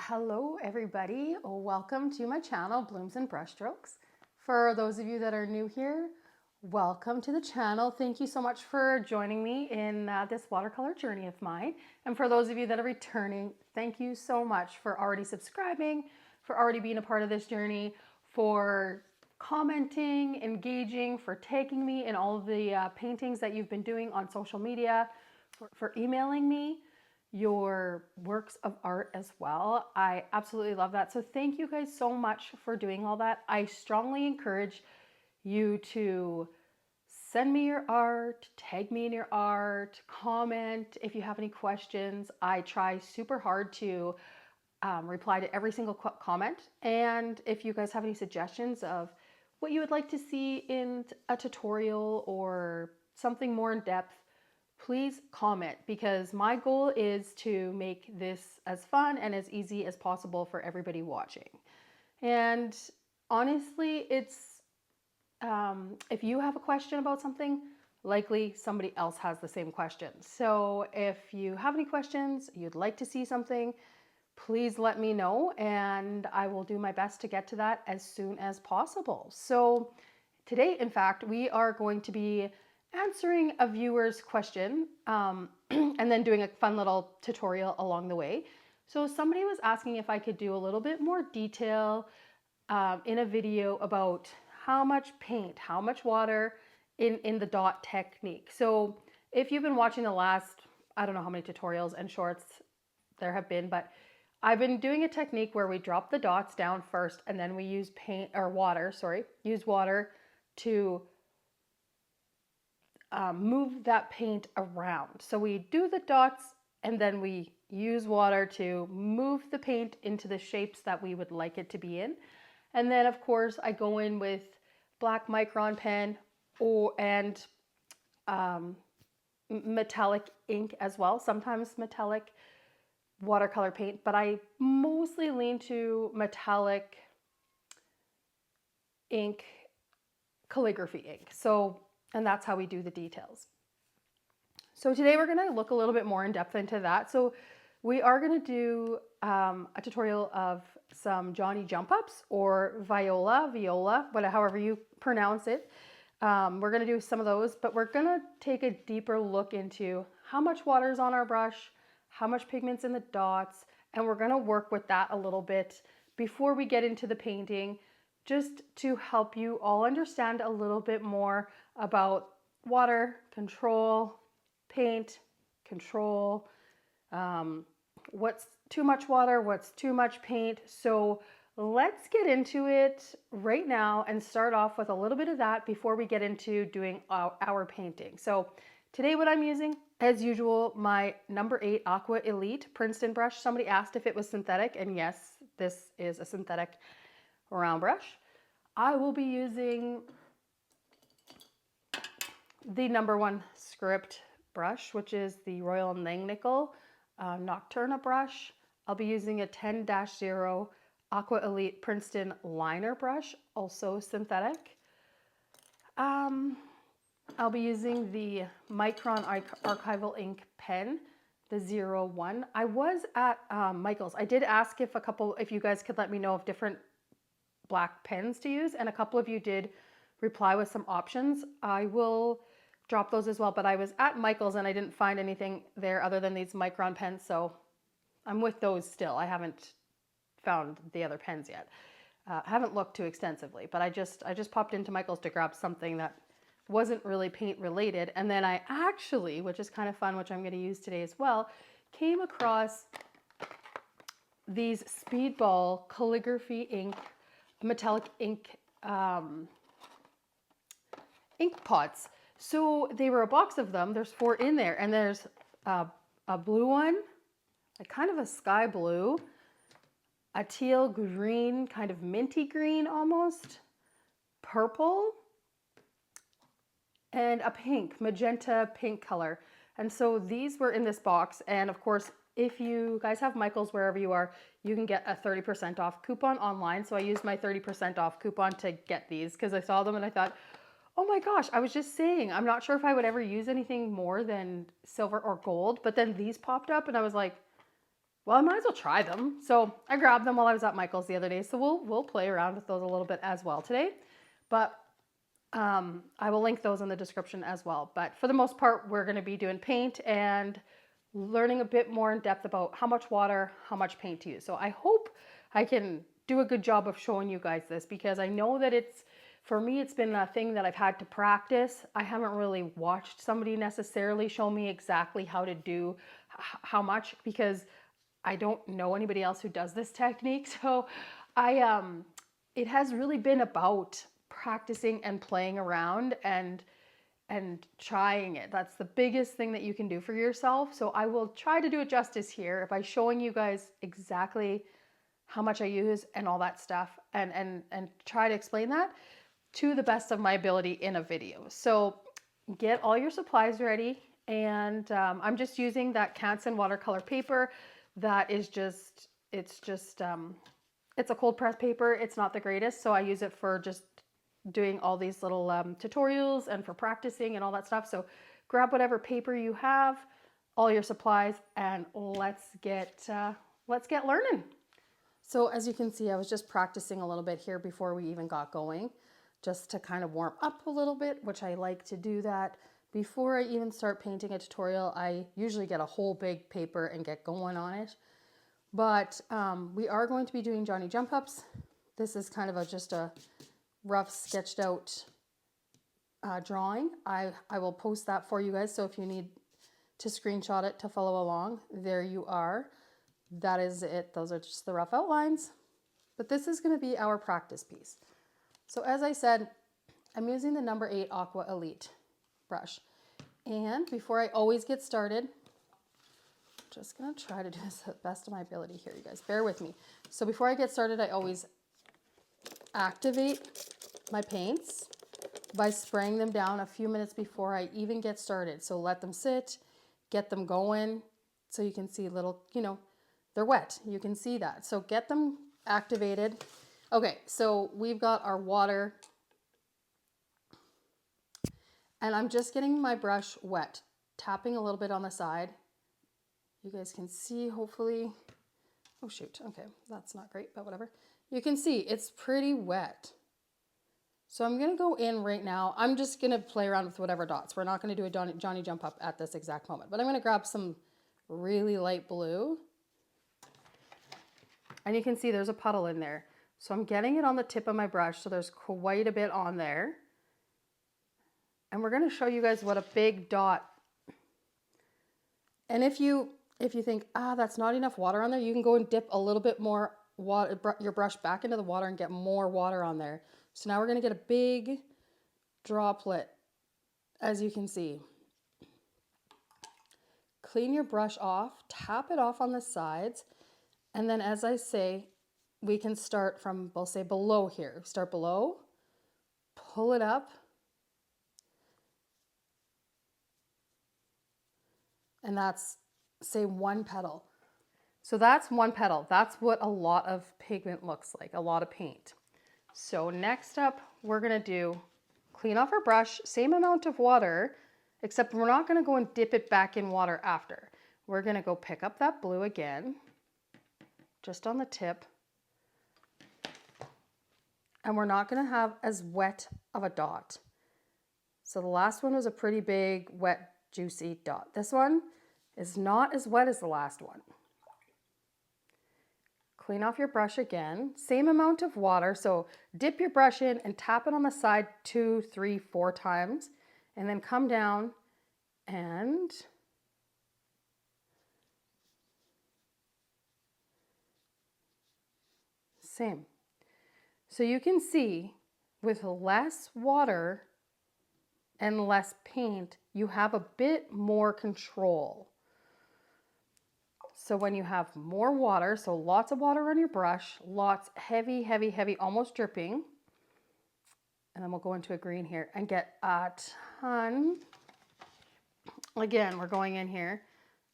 Hello everybody, welcome to my channel Blooms and Brushstrokes. For those of you that are new here, welcome to the channel. Thank you so much for joining me in this watercolor journey of mine. And for those of you that are returning, thank you so much for already subscribing, for already being a part of this journey, for commenting, engaging, for tagging me in all of the paintings that you've been doing on social media, for emailing me your works of art as well. I absolutely love that. So thank you guys so much for doing all that. I strongly encourage you to send me your art, tag me in your art, comment if you have any questions. I try super hard to reply to every single comment. And if you guys have any suggestions of what you would like to see in a tutorial or something more in depth, please comment, because my goal is to make this as fun and as easy as possible for everybody watching. And honestly, it's if you have a question about something, likely somebody else has the same question. So if you have any questions, you'd like to see something, please let me know and I will do my best to get to that as soon as possible. So today, in fact, we are going to be answering a viewer's question and then doing a fun little tutorial along the way. So somebody was asking if I could do a little bit more detail in a video about how much paint, how much water in the dot technique. So if you've been watching the last, I don't know how many tutorials and shorts there have been, but I've been doing a technique where we drop the dots down first and then we use use water to move that paint around. So we do the dots and then we use water to move the paint into the shapes that we would like it to be in. And then of course I go in with black Micron pen and metallic ink as well, sometimes metallic watercolor paint, but I mostly lean to metallic ink, calligraphy ink. And that's how we do the details. So today we're going to look a little bit more in depth into that. So we are going to do a tutorial of some Johnny jump ups or Viola, however you pronounce it. We're going to do some of those, but we're going to take a deeper look into how much water is on our brush, how much pigment's in the dots, and we're going to work with that a little bit before we get into the painting, just to help you all understand a little bit more about water control, paint control, what's too much water, what's too much paint. So let's get into it right now and start off with a little bit of that before we get into doing our painting. So today what I'm using, as usual, my number 8 Aqua Elite Princeton brush. Somebody asked if it was synthetic, and yes, this is a synthetic round brush. I will be using the number 1 script brush, which is the Royal Langnickel Nocturna brush. I'll be using a 10-0 Aqua Elite Princeton liner brush, also synthetic. I'll be using the Micron Archival Ink Pen, the 01. I was at Michael's. I did ask if you guys could let me know of different black pens to use, and a couple of you did reply with some options. I will drop those as well, but I was at Michael's and I didn't find anything there other than these Micron pens, so I'm with those still. I haven't found the other pens yet. I haven't looked too extensively, but I just popped into Michael's to grab something that wasn't really paint related, and then I actually, which is kind of fun, which I'm going to use today as well, came across these Speedball calligraphy ink, metallic ink ink pots. So they were a box of them. There's 4 in there, and there's a blue one, like kind of a sky blue, a teal green, kind of minty green almost, purple, and a pink, magenta pink color. And so these were in this box, and of course, if you guys have Michael's wherever you are, you can get a 30% off coupon online. So I used my 30% off coupon to get these because I saw them and I thought, oh my gosh, I was just saying, I'm not sure if I would ever use anything more than silver or gold, but then these popped up and I was like, well, I might as well try them. So I grabbed them while I was at Michael's the other day. So we'll play around with those a little bit as well today. But I will link those in the description as well. But for the most part, we're going to be doing paint and learning a bit more in depth about how much water, how much paint to use. So I hope I can do a good job of showing you guys this, because I know that for me, it's been a thing that I've had to practice. I haven't really watched somebody necessarily show me exactly how to do how much, because I don't know anybody else who does this technique. So it has really been about practicing and playing around and trying it. That's the biggest thing that you can do for yourself. So I will try to do it justice here by showing you guys exactly how much I use and all that stuff, and try to explain that to the best of my ability in a video. So get all your supplies ready, and I'm just using that Canson watercolor paper that is just, it's a cold press paper. It's not the greatest, so I use it for just doing all these little tutorials and for practicing and all that stuff. So grab whatever paper you have, all your supplies, and let's get learning. So as you can see, I was just practicing a little bit here before we even got going, just to kind of warm up a little bit, which I like to do that. Before I even start painting a tutorial, I usually get a whole big paper and get going on it. But we are going to be doing Johnny Jump Ups. This is kind of just a rough sketched out drawing. I will post that for you guys. So if you need to screenshot it to follow along, there you are. That is it. Those are just the rough outlines. But this is going to be our practice piece. So as I said, I'm using the number 8 Aqua Elite brush. And before I always get started, I'm just going to try to do this to the best of my ability here, you guys. Bear with me. So before I get started, I always activate my paints by spraying them down a few minutes before I even get started. So let them sit, get them going, so you can see little, they're wet. You can see that. So get them activated. Okay, so we've got our water, and I'm just getting my brush wet, tapping a little bit on the side. You guys can see, hopefully. Oh shoot, okay, that's not great, but whatever. You can see it's pretty wet. So I'm gonna go in right now. I'm just gonna play around with whatever dots. We're not gonna do a Johnny Jump Up at this exact moment, but I'm gonna grab some really light blue. And you can see there's a puddle in there. So I'm getting it on the tip of my brush, so there's quite a bit on there. And we're gonna show you guys what a big dot. And if you think, that's not enough water on there, you can go and dip a little bit more water, your brush back into the water and get more water on there. So now we're gonna get a big droplet, as you can see. Clean your brush off, tap it off on the sides, and then as I say, we can start from, we'll say below here. Start below, pull it up, and that's, say, one petal. So that's one petal. That's what a lot of pigment looks like, a lot of paint. So next up, we're gonna do, clean off our brush, same amount of water, except we're not gonna go and dip it back in water after. We're gonna go pick up that blue again, just on the tip. And we're not gonna have as wet of a dot. So the last one was a pretty big, wet, juicy dot. This one is not as wet as the last one. Clean off your brush again, same amount of water. So dip your brush in and tap it on the side 2, 3, 4 times, and then come down and same. So you can see with less water and less paint, you have a bit more control. So when you have more water, so lots of water on your brush, lots, heavy, heavy, heavy, almost dripping. And then we'll go into a green here and get a ton. Again, we're going in here.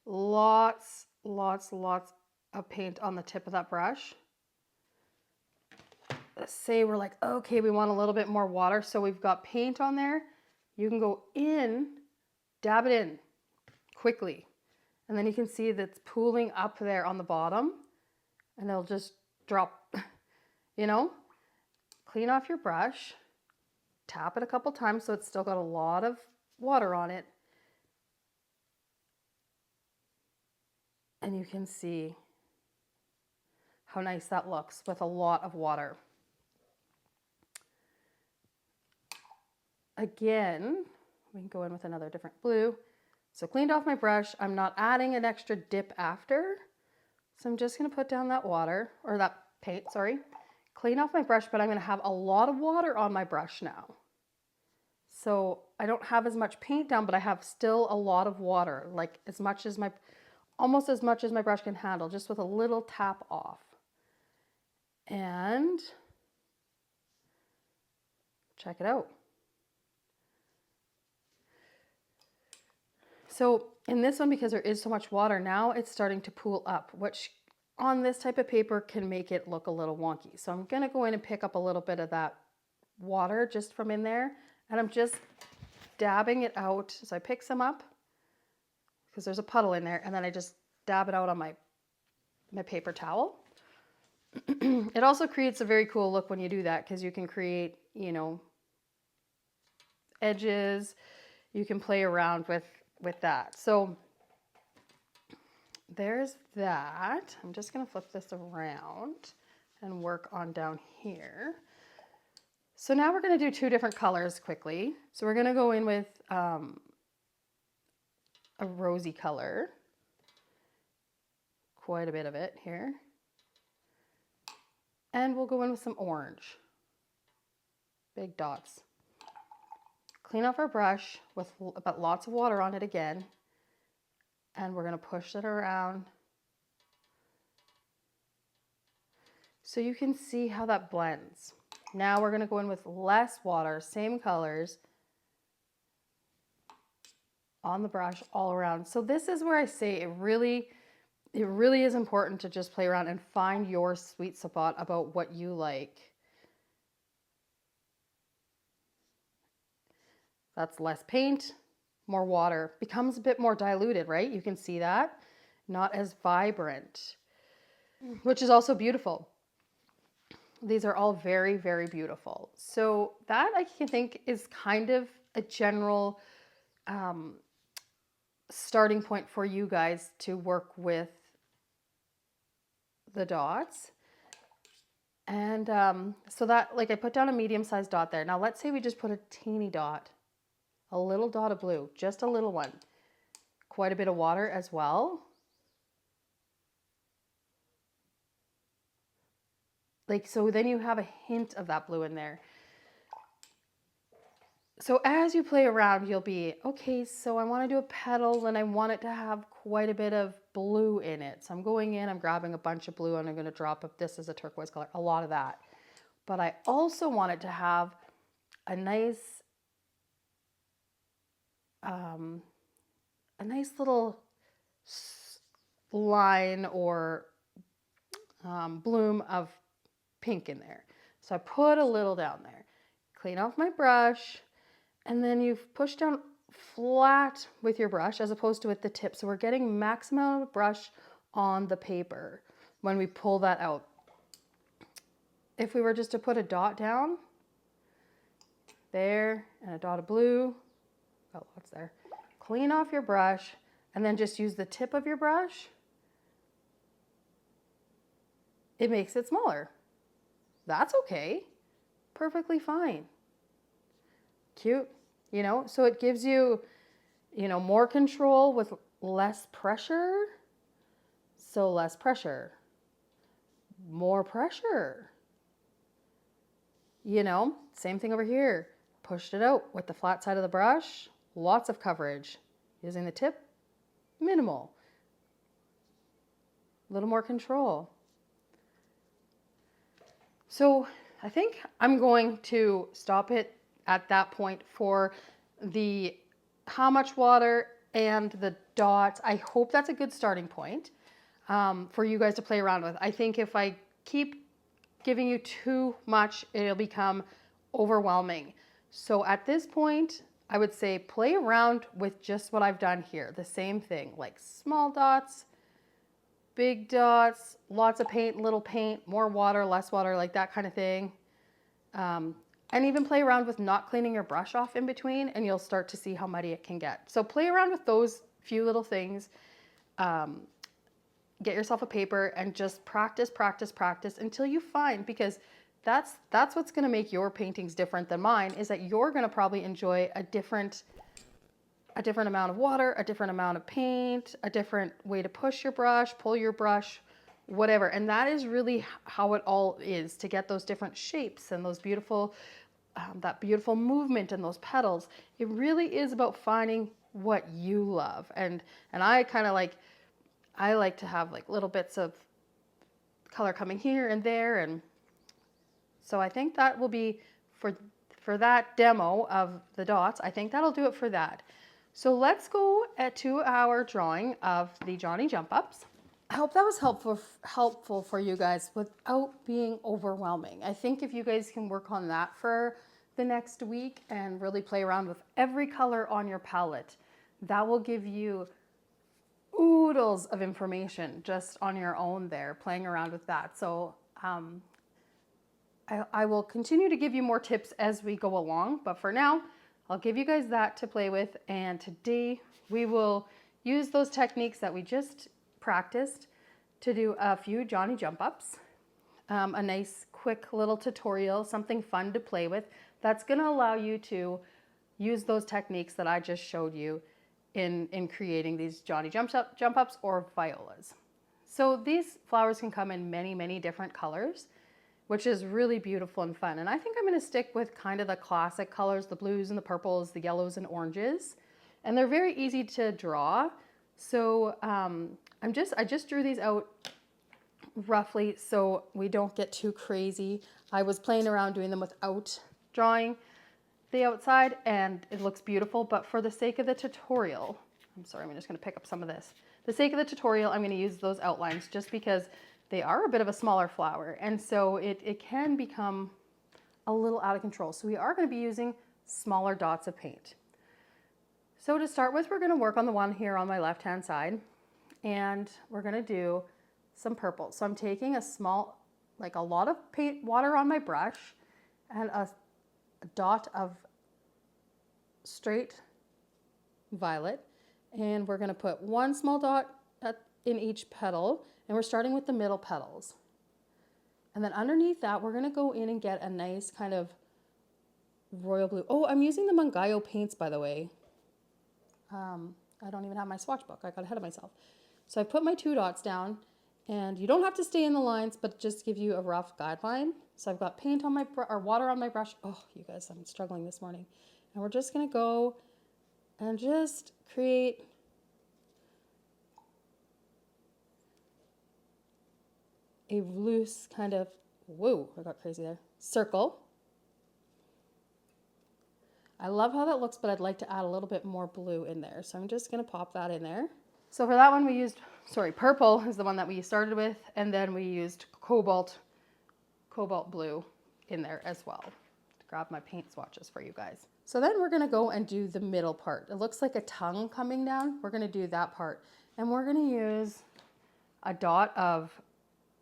Lots, lots, lots of paint on the tip of that brush. Let's say we're like, okay, we want a little bit more water. So we've got paint on there. You can go in, dab it in quickly. And then you can see that's pooling up there on the bottom, and it'll just drop, you know. Clean off your brush, tap it a couple times so it's still got a lot of water on it. And you can see how nice that looks with a lot of water. Again, we can go in with another different blue. So cleaned off my brush. I'm not adding an extra dip after. So I'm just going to put down that water, or that paint, sorry. Clean off my brush, but I'm going to have a lot of water on my brush now. So I don't have as much paint down, but I have still a lot of water, like almost as much as my brush can handle, just with a little tap off. And check it out. So in this one, because there is so much water, now it's starting to pool up, which on this type of paper can make it look a little wonky. So I'm going to go in and pick up a little bit of that water just from in there, and I'm just dabbing it out. So I pick some up because there's a puddle in there, and then I just dab it out on my paper towel. It also creates a very cool look when you do that, because you can create, you know, edges. You can play around with that. So there's that. I'm just going to flip this around and work on down here. So now we're going to do two different colors quickly. So we're going to go in with a rosy color, quite a bit of it here. And we'll go in with some orange, big dots. Clean off our brush with about lots of water on it again. And we're going to push it around so you can see how that blends. Now we're going to go in with less water, same colors on the brush all around. So this is where I say it really is important to just play around and find your sweet spot about what you like. That's less paint, more water. Becomes a bit more diluted, right? You can see that. Not as vibrant, which is also beautiful. These are all very, very beautiful. So that I can think is kind of a general starting point for you guys to work with the dots. And so that, like, I put down a medium-sized dot there. Now let's say we just put a teeny dot, a little dot of blue, just a little one. Quite a bit of water as well. Like, so then you have a hint of that blue in there. So as you play around, you'll be, okay, so I want to do a petal and I want it to have quite a bit of blue in it. So I'm going in, I'm grabbing a bunch of blue and I'm going to drop up, this is a turquoise color, a lot of that. But I also want it to have a nice little line or bloom of pink in there. So I put a little down there, clean off my brush, and then you've pushed down flat with your brush as opposed to at the tip. So we're getting maximum amount of brush on the paper when we pull that out. If we were just to put a dot down there and a dot of blue, got lots there. Clean off your brush and then just use the tip of your brush. It makes it smaller. That's okay. Perfectly fine. Cute, you know, so it gives you, you know, more control with less pressure. So less pressure, more pressure. You know, same thing over here. Pushed it out with the flat side of the brush, lots of coverage. Using the tip, minimal. A little more control. So I think I'm going to stop it at that point for the how much water and the dots. I hope that's a good starting point for you guys to play around with. I think if I keep giving you too much, it'll become overwhelming. So at this point, I would say play around with just what I've done here. The same thing, like small dots, big dots, lots of paint, little paint, more water, less water, like that kind of thing. And even play around with not cleaning your brush off in between, and you'll start to see how muddy it can get. So play around with those few little things. Get yourself a paper and just practice, practice, practice until you find, because that's what's going to make your paintings different than mine, is that you're going to probably enjoy a different amount of water, a different amount of paint, a different way to push your brush, pull your brush, whatever. And that is really how it all is, to get those different shapes and those beautiful, that beautiful movement and those petals. It really is about finding what you love. And I kind of like, I like to have like little bits of color coming here and there. And so I think that will be for that demo of the dots. I think that'll do it for that. So let's go to our drawing of the Johnny Jump Ups. I hope that was helpful for you guys without being overwhelming. I think if you guys can work on that for the next week and really play around with every color on your palette, that will give you oodles of information just on your own there, playing around with that. So I will continue to give you more tips as we go along, but for now, I'll give you guys that to play with. And today we will use those techniques that we just practiced to do a few Johnny Jump Ups, a nice quick little tutorial, something fun to play with that's going to allow you to use those techniques that I just showed you in creating these Johnny Jump Ups or Violas. So these flowers can come in many, many different colors, which is really beautiful and fun. And I think I'm going to stick with kind of the classic colors, the blues and the purples, the yellows and oranges. And they're very easy to draw. So I just drew these out roughly so we don't get too crazy. I was playing around doing them without drawing the outside, and it looks beautiful. But for the sake of the tutorial, I'm sorry, I'm just going to pick up some of this. For the sake of the tutorial, I'm going to use those outlines just because they are a bit of a smaller flower, and so it can become a little out of control. So we are going to be using smaller dots of paint. So to start with, we're going to work on the one here on my left-hand side, and we're going to do some purple. So I'm taking a small, like a lot of paint water on my brush and a dot of straight violet, and we're going to put one small dot in each petal. And we're starting with the middle petals. And then underneath that, we're going to go in and get a nice kind of royal blue. Oh, I'm using the Mungyo paints, by the way. I don't even have my swatch book. I got ahead of myself. So I put my 2 dots down, and you don't have to stay in the lines, but just give you a rough guideline. So I've got paint on my or water on my brush. Oh, you guys, I'm struggling this morning. And we're just going to go and just create a loose kind of, whoa, I got crazy there, circle. I love how that looks, but I'd like to add a little bit more blue in there. So I'm just going to pop that in there. So for that one we used, purple is the one that we started with, and then we used cobalt blue in there as well. Grab my paint swatches for you guys. So then we're going to go and do the middle part. It looks like a tongue coming down. We're going to do that part. And we're going to use a dot of,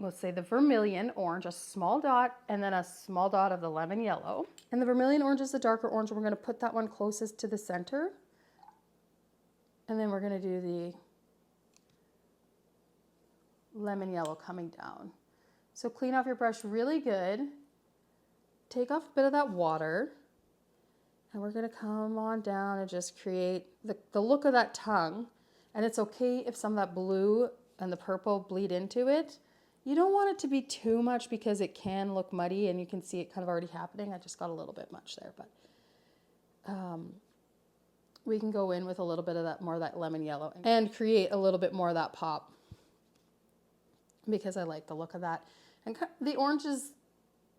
let's say, the vermilion orange, a small dot, and then a small dot of the lemon yellow. And the vermilion orange is the darker orange. We're going to put that one closest to the center. And then we're going to do the lemon yellow coming down. So clean off your brush really good. Take off a bit of that water. And we're going to come on down and just create the look of that tongue. And it's okay if some of that blue and the purple bleed into it. You don't want it to be too much because it can look muddy, and you can see it kind of already happening. I just got a little bit much there, but we can go in with a little bit of that, more of that lemon yellow, and create a little bit more of that pop because I like the look of that. And the orange is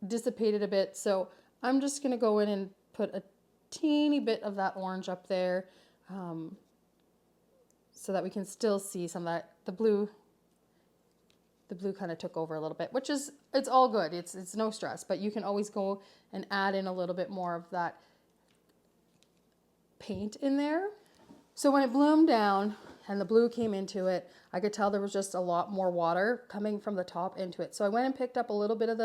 dissipated a bit, so I'm just going to go in and put a teeny bit of that orange up there so that we can still see some of that, the blue kind of took over a little bit, which is, it's all good. It's no stress, but you can always go and add in a little bit more of that paint in there. So when it bloomed down and the blue came into it, I could tell there was just a lot more water coming from the top into it. So I went and picked up a little bit of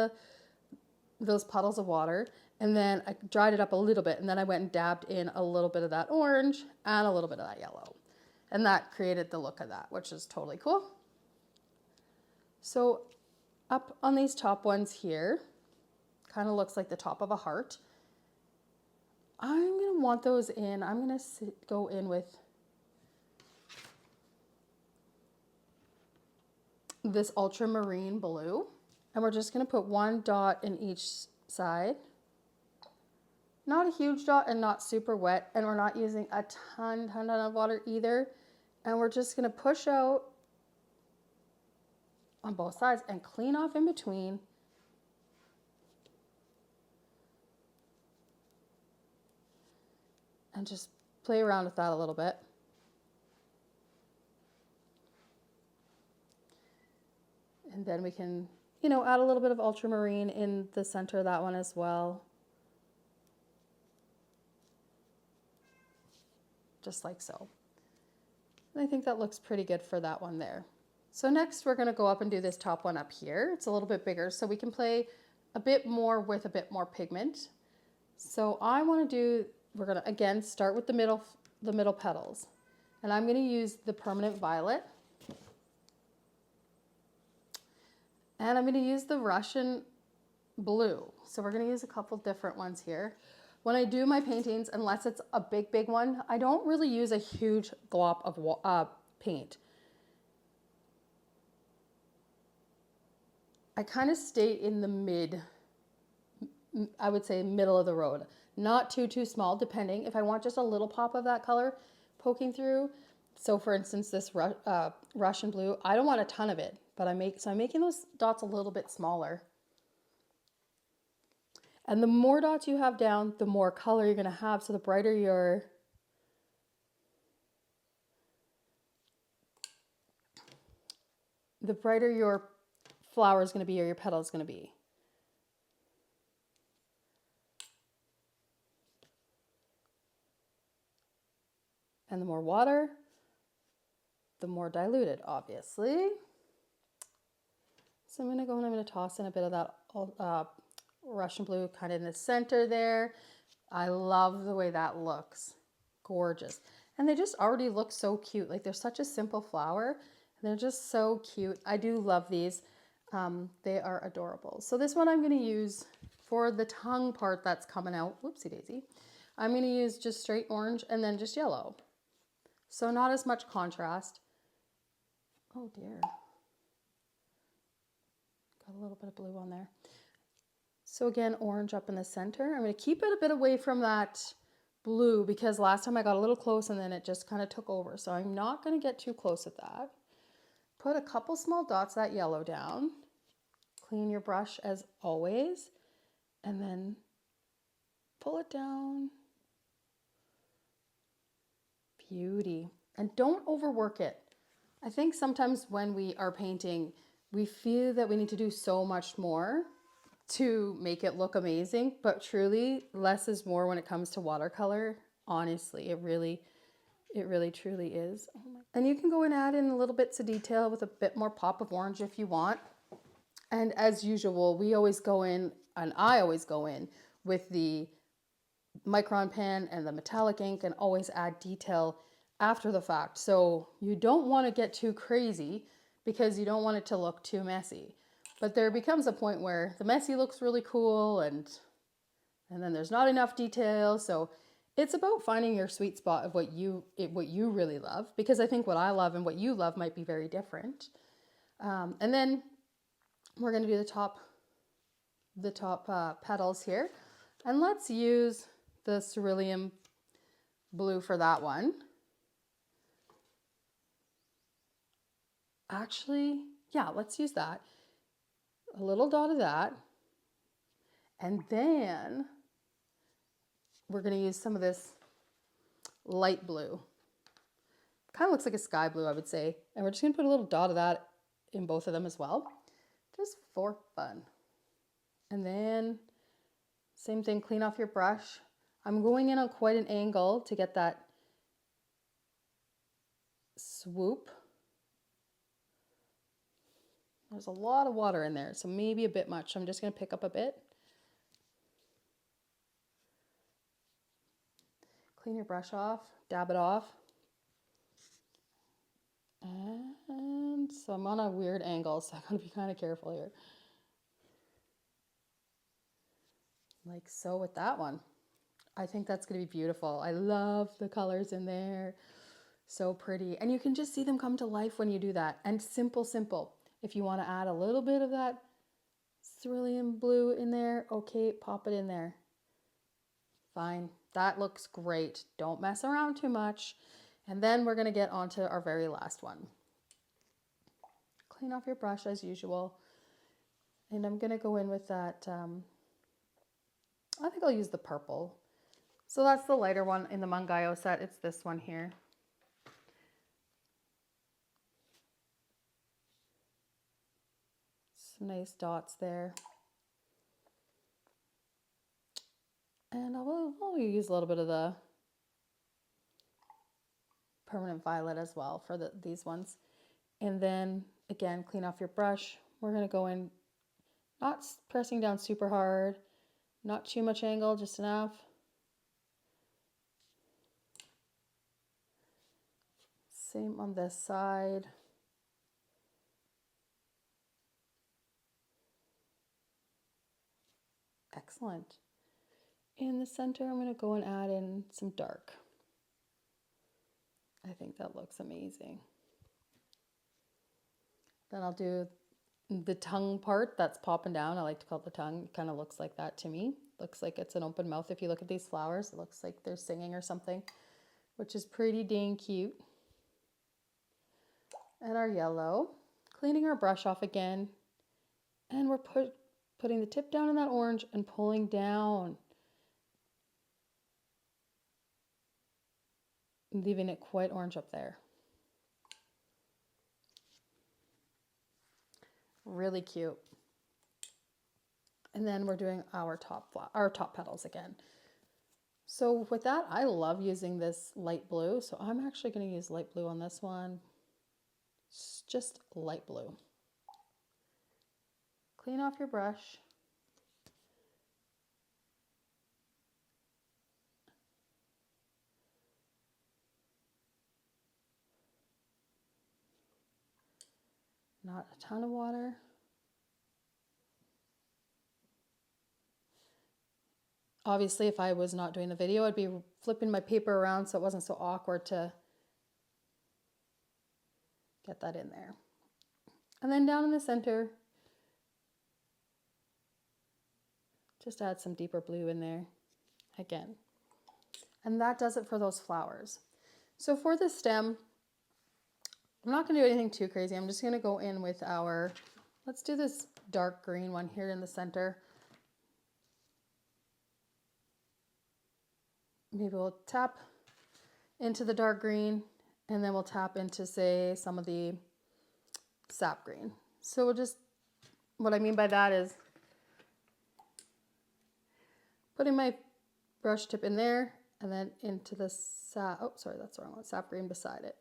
those puddles of water, and then I dried it up a little bit, and then I went and dabbed in a little bit of that orange and a little bit of that yellow. And that created the look of that, which is totally cool. So up on these top ones here, kind of looks like the top of a heart. I'm going to want those in. I'm going to go in with this ultramarine blue. And we're just going to put one dot in each side. Not a huge dot and not super wet. And we're not using a ton of water either. And we're just going to push out on both sides and clean off in between. And just play around with that a little bit. And then we can, you know, add a little bit of ultramarine in the center of that one as well. Just like so. And I think that looks pretty good for that one there. So next we're going to go up and do this top one up here. It's a little bit bigger, so we can play a bit more with a bit more pigment. So I want to do, we're going to again start with the middle petals. And I'm going to use the permanent violet. And I'm going to use the Russian blue. So we're going to use a couple different ones here. When I do my paintings, unless it's a big one, I don't really use a huge glop of paint. I kind of stay in the I would say middle of the road. Not too small, depending. If I want just a little pop of that color poking through. So for instance, this Russian blue, I don't want a ton of it, but I'm making those dots a little bit smaller. And the more dots you have down, the more color you're going to have. So the brighter your flower is going to be, or your petal is going to be. And the more water, the more diluted, obviously. So I'm going to go and I'm going to toss in a bit of that Russian blue kind of in the center there. I love the way that looks. Gorgeous. And they just already look so cute. Like, they're such a simple flower. And they're just so cute. I do love these. They are adorable. So this one I'm going to use for the tongue part that's coming out. Whoopsie daisy. I'm going to use just straight orange and then just yellow. So not as much contrast. Oh dear. Got a little bit of blue on there. So again, orange up in the center. I'm going to keep it a bit away from that blue because last time I got a little close and then it just kind of took over. So I'm not going to get too close with that. Put a couple small dots of that yellow down. Clean your brush as always. And then pull it down. Beauty. And don't overwork it. I think sometimes when we are painting, we feel that we need to do so much more to make it look amazing, but truly less is more when it comes to watercolor. Honestly, it really truly is. And you can go and add in a little bits of detail with a bit more pop of orange if you want. And as usual, we always go in, and I always go in with the Micron pen and the metallic ink and always add detail after the fact. So you don't want to get too crazy because you don't want it to look too messy. But there becomes a point where the messy looks really cool and then there's not enough detail. So it's about finding your sweet spot of what you really love, because I think what I love and what you love might be very different. And then we're going to do the top petals here. And let's use the cerulean blue for that one. Actually, yeah, let's use that. A little dot of that. And then we're going to use some of this light blue. Kind of looks like a sky blue, I would say. And we're just going to put a little dot of that in both of them as well, just for fun. And then same thing, clean off your brush. I'm going in on quite an angle to get that swoop. There's a lot of water in there, so maybe a bit much. I'm just going to pick up a bit. Clean your brush off, dab it off. And so I'm on a weird angle, so I gotta be kind of careful here. Like so with that one. I think that's gonna be beautiful. I love the colors in there. So pretty. And you can just see them come to life when you do that. And simple, simple. If you want to add a little bit of that cerulean blue in there, okay, pop it in there. Fine. That looks great. Don't mess around too much. And then we're going to get onto our very last one. Clean off your brush as usual. And I'm going to go in with that, I think I'll use the purple. So that's the lighter one in the Mungyo set. It's this one here. Some nice dots there. And I'll use a little bit of the permanent violet as well for these ones. And then again, clean off your brush. We're going to go in, not pressing down super hard, not too much angle, just enough. Same on this side. Excellent. In the center, I'm going to go and add in some dark. I think that looks amazing. Then I'll do the tongue part that's popping down. I like to call it the tongue. It kind of looks like that to me. Looks like it's an open mouth. If you look at these flowers, it looks like they're singing or something, which is pretty dang cute. And our yellow. Cleaning our brush off again. And we're putting the tip down in that orange and pulling down. Leaving it quite orange up there. Really cute. And then we're doing our top petals again. So with that, I love using this light blue. So I'm actually going to use light blue on this one. It's just light blue. Clean off your brush. Not a ton of water. Obviously, if I was not doing the video, I'd be flipping my paper around so it wasn't so awkward to get that in there. And then down in the center, just add some deeper blue in there again. And that does it for those flowers. So for the stem, I'm not going to do anything too crazy. I'm just going to go in with our, let's do this dark green one here in the center. Maybe we'll tap into the dark green and then we'll tap into, say, some of the sap green. So we'll just, what I mean by that is putting my brush tip in there and then into the sap, oh, sorry, that's the wrong one, sap green beside it.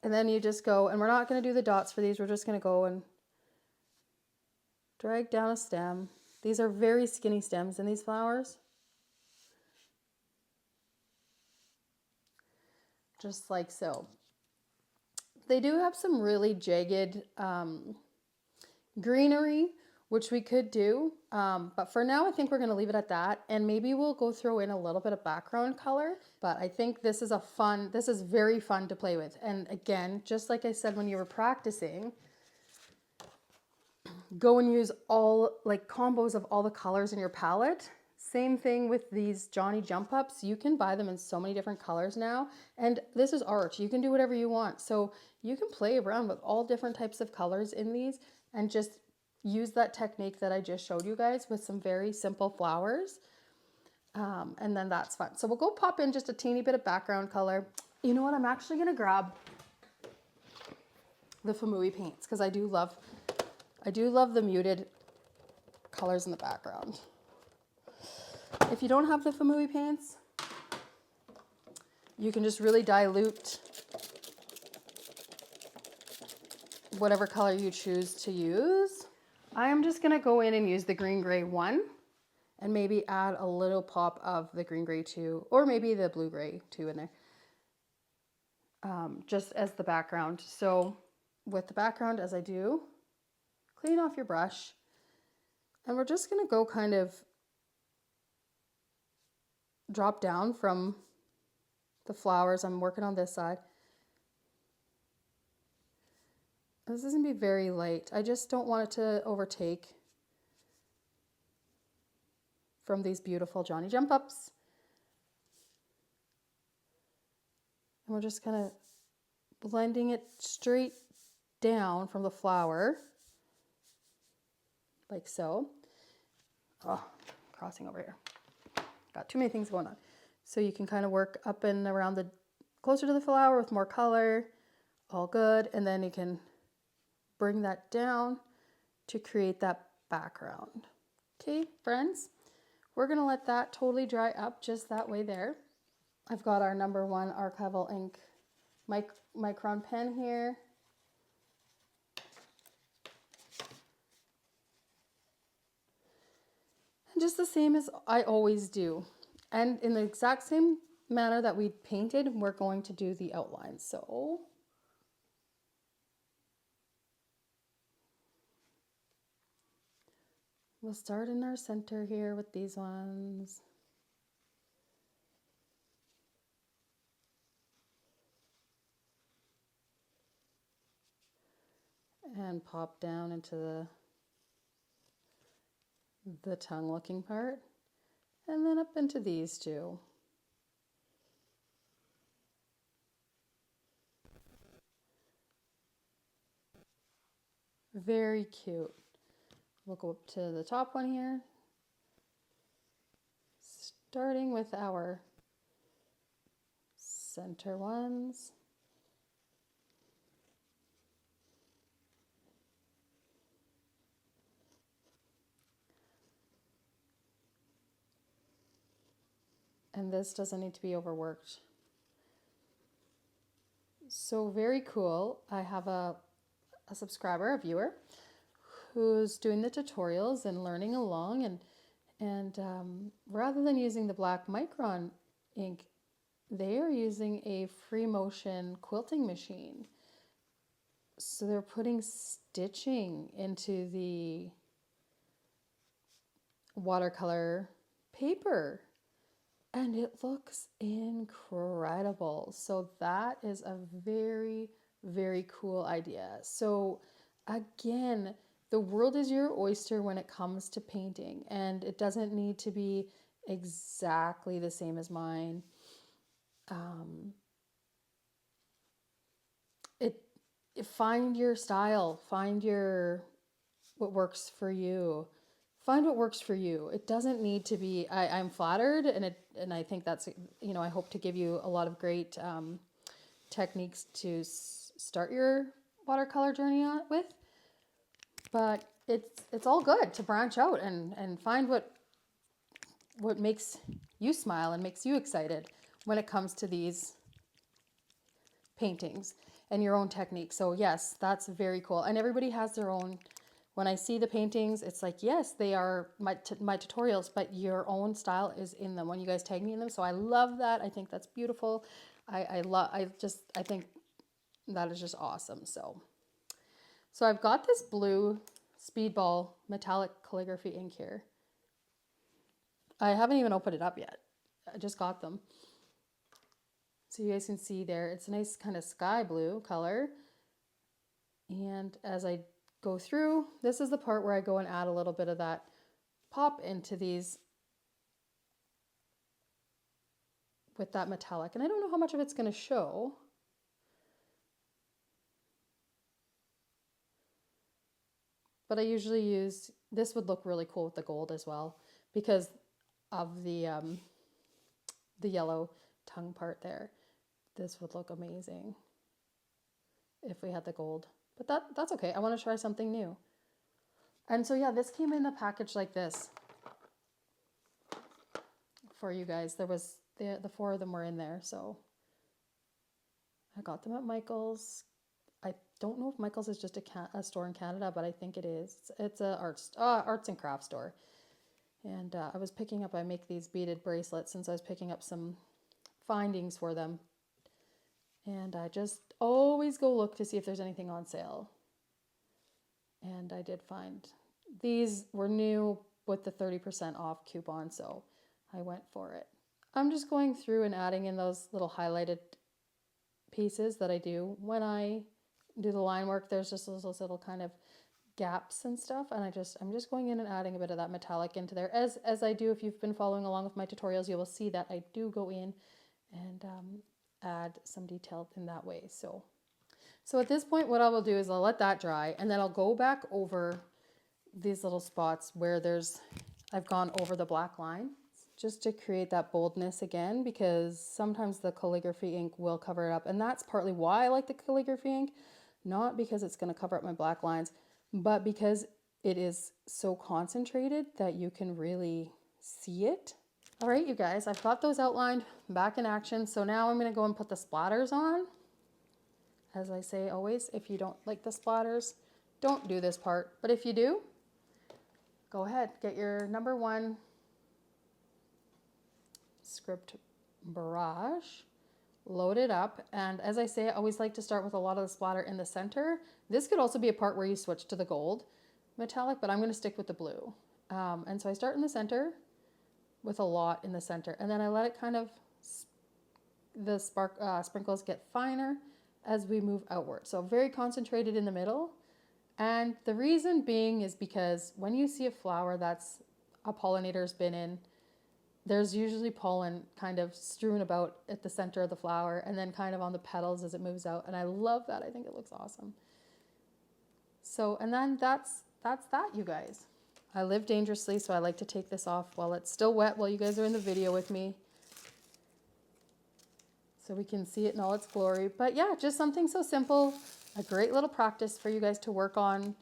And then you just go, and we're not going to do the dots for these. We're just going to go and drag down a stem. These are very skinny stems in these flowers. Just like so. They do have some really jagged greenery, which we could do. But for now, I think we're going to leave it at that. And maybe we'll go throw in a little bit of background color. But I think this is this is very fun to play with. And again, just like I said when you were practicing, go and use all like combos of all the colors in your palette. Same thing with these Johnny Jump Ups. You can buy them in so many different colors now. And this is art. You can do whatever you want. So you can play around with all different types of colors in these and just use that technique that I just showed you guys with some very simple flowers. And then that's fun. So we'll go pop in just a teeny bit of background color. You know what? I'm actually going to grab the Fuumuui paints because I do love the muted colors in the background. If you don't have the Fuumuui paints, you can just really dilute whatever color you choose to use. I am just gonna go in and use the green gray 1 and maybe add a little pop of the green gray 2, or maybe the blue gray 2 in there, just as the background. So with the background, as I do, clean off your brush, and we're just gonna go kind of drop down from the flowers. I'm working on this side. This is gonna be very light. I just don't want it to overtake from these beautiful Johnny Jump Ups. And we're just kind of blending it straight down from the flower, like so. Oh, crossing over here. Got too many things going on. So you can kind of work up and around the, closer to the flower with more color, all good. And then you can bring that down to create that background. Okay, friends, we're gonna let that totally dry up just that way there. I've got our #1 archival ink Micron pen here. And just the same as I always do. And in the exact same manner that we painted, we're going to do the outline. So we'll start in our center here with these ones. And pop down into the tongue looking part, and then up into these two. Very cute. We'll go up to the top one here, starting with our center ones. And this doesn't need to be overworked. So very cool. I have a subscriber, a viewer, who's doing the tutorials and learning along, and rather than using the black Micron ink, they are using a free motion quilting machine. So they're putting stitching into the watercolor paper, and it looks incredible. So that is a very, very cool idea. So again, the world is your oyster when it comes to painting, and it doesn't need to be exactly the same as mine. Find your style, find what works for you. Find what works for you. It doesn't need to be, I'm flattered, and I think that's, I hope to give you a lot of great techniques to start your watercolor journey with. But it's all good to branch out and find what makes you smile and makes you excited when it comes to these paintings and your own technique. So yes, that's very cool. And everybody has their own. When I see the paintings, it's like, yes, they are my tutorials, but your own style is in them when you guys tag me in them. So I love that. I think that's beautiful. I think that is just awesome. So I've got this blue Speedball metallic calligraphy ink here. I haven't even opened it up yet. I just got them. So you guys can see there, it's a nice kind of sky blue color. And as I go through, this is the part where I go and add a little bit of that pop into these with that metallic. And I don't know how much of it's going to show. But I usually use, this would look really cool with the gold as well because of the yellow tongue part there. This would look amazing if we had the gold. But that's okay. I want to try something new. And so yeah, this came in a package like this. for you guys. There was the 4 of them were in there, so I got them at Michael's. I don't know if Michael's is just a store in Canada, but I think it is. It's a arts and crafts store. And I was picking up, I make these beaded bracelets, since I was picking up some findings for them. And I just always go look to see if there's anything on sale. And I did find these were new with the 30% off coupon, so I went for it. I'm just going through and adding in those little highlighted pieces that I do when I do the line work. There's just those little kind of gaps and stuff, and I'm just going in and adding a bit of that metallic into there, as I do. If you've been following along with my tutorials, you will see that I do go in and add some detail in that way. So at this point, what I will do is I'll let that dry, and then I'll go back over these little spots where I've gone over the black line, just to create that boldness again, because sometimes the calligraphy ink will cover it up, and that's partly why I like the calligraphy ink, not because it's going to cover up my black lines, but because it is so concentrated that you can really see it. All right, you guys, I've got those outlined, back in action. So now I'm going to go and put the splatters on. As I say always, if you don't like the splatters, don't do this part. But if you do, go ahead, get your number 1 script brush, load it up. And as I say, I always like to start with a lot of the splatter in the center. This could also be a part where you switch to the gold metallic, but I'm going to stick with the blue. And so I start in the center with a lot in the center, and then I let it kind of, the sprinkles get finer as we move outward. So very concentrated in the middle. And the reason being is because when you see a flower that's a pollinator's been in, there's usually pollen kind of strewn about at the center of the flower and then kind of on the petals as it moves out. And I love that. I think it looks awesome. So, and then that's that, you guys. I live dangerously, so I like to take this off while it's still wet, while you guys are in the video with me, so we can see it in all its glory. But yeah, just something so simple, a great little practice for you guys to work on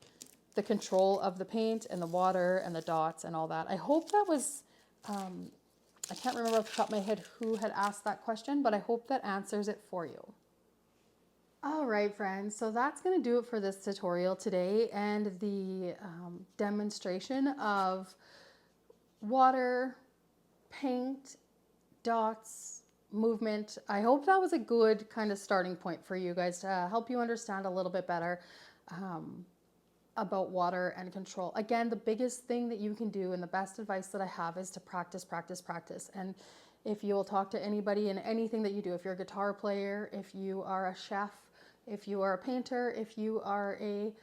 the control of the paint and the water and the dots and all that. I hope that was, I can't remember off the top of my head who had asked that question, but I hope that answers it for you. All right, friends, so that's going to do it for this tutorial today and the demonstration of water, paint, dots, movement. I hope that was a good kind of starting point for you guys to help you understand a little bit better about water and control. Again, the biggest thing that you can do and the best advice that I have is to practice, practice, practice. And if you will talk to anybody in anything that you do, if you're a guitar player, if you are a chef, if you are a painter, if you are a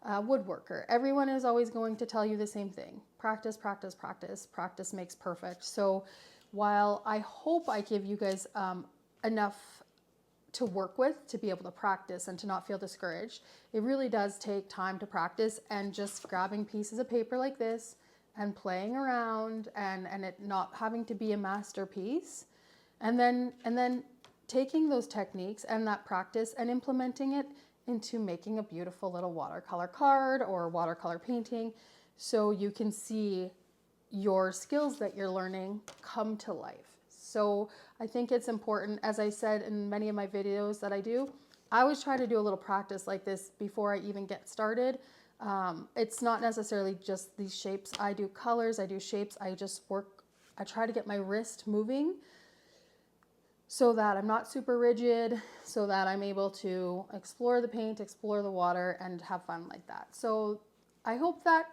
woodworker, everyone is always going to tell you the same thing. Practice, practice, practice. Practice makes perfect. So while I hope I give you guys enough to work with to be able to practice and to not feel discouraged, it really does take time to practice, and just grabbing pieces of paper like this and playing around and it not having to be a masterpiece, and then taking those techniques and that practice and implementing it into making a beautiful little watercolor card or watercolor painting, so you can see your skills that you're learning come to life. So I think it's important, as I said in many of my videos that I do, I always try to do a little practice like this before I even get started. It's not necessarily just these shapes. I do colors, I do shapes, I try to get my wrist moving so that I'm not super rigid, so that I'm able to explore the paint, explore the water, and have fun like that. So I hope that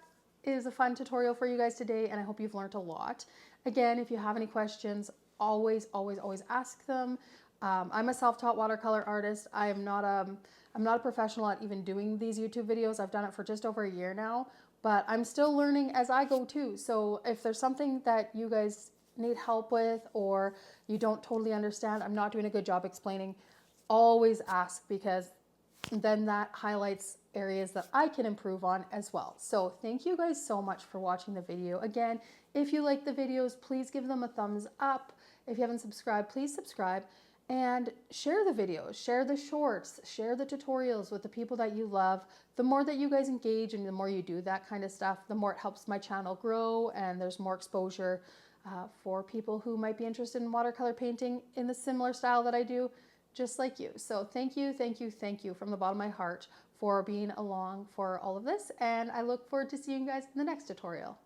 is a fun tutorial for you guys today, and I hope you've learned a lot. Again, if you have any questions, always, always, always ask them. I'm a self-taught watercolor artist. I'm not a professional at even doing these YouTube videos. I've done it for just over a year now, but I'm still learning as I go too. So if there's something that you guys need help with or you don't totally understand, I'm not doing a good job explaining, always ask, because then that highlights areas that I can improve on as well. So thank you guys so much for watching the video. Again, if you like the videos, please give them a thumbs up. If you haven't subscribed, please subscribe, and share the videos, share the shorts, share the tutorials with the people that you love. The more that you guys engage and the more you do that kind of stuff, the more it helps my channel grow and there's more exposure for people who might be interested in watercolor painting in the similar style that I do, just like you. So thank you, thank you, thank you from the bottom of my heart for being along for all of this, and I look forward to seeing you guys in the next tutorial.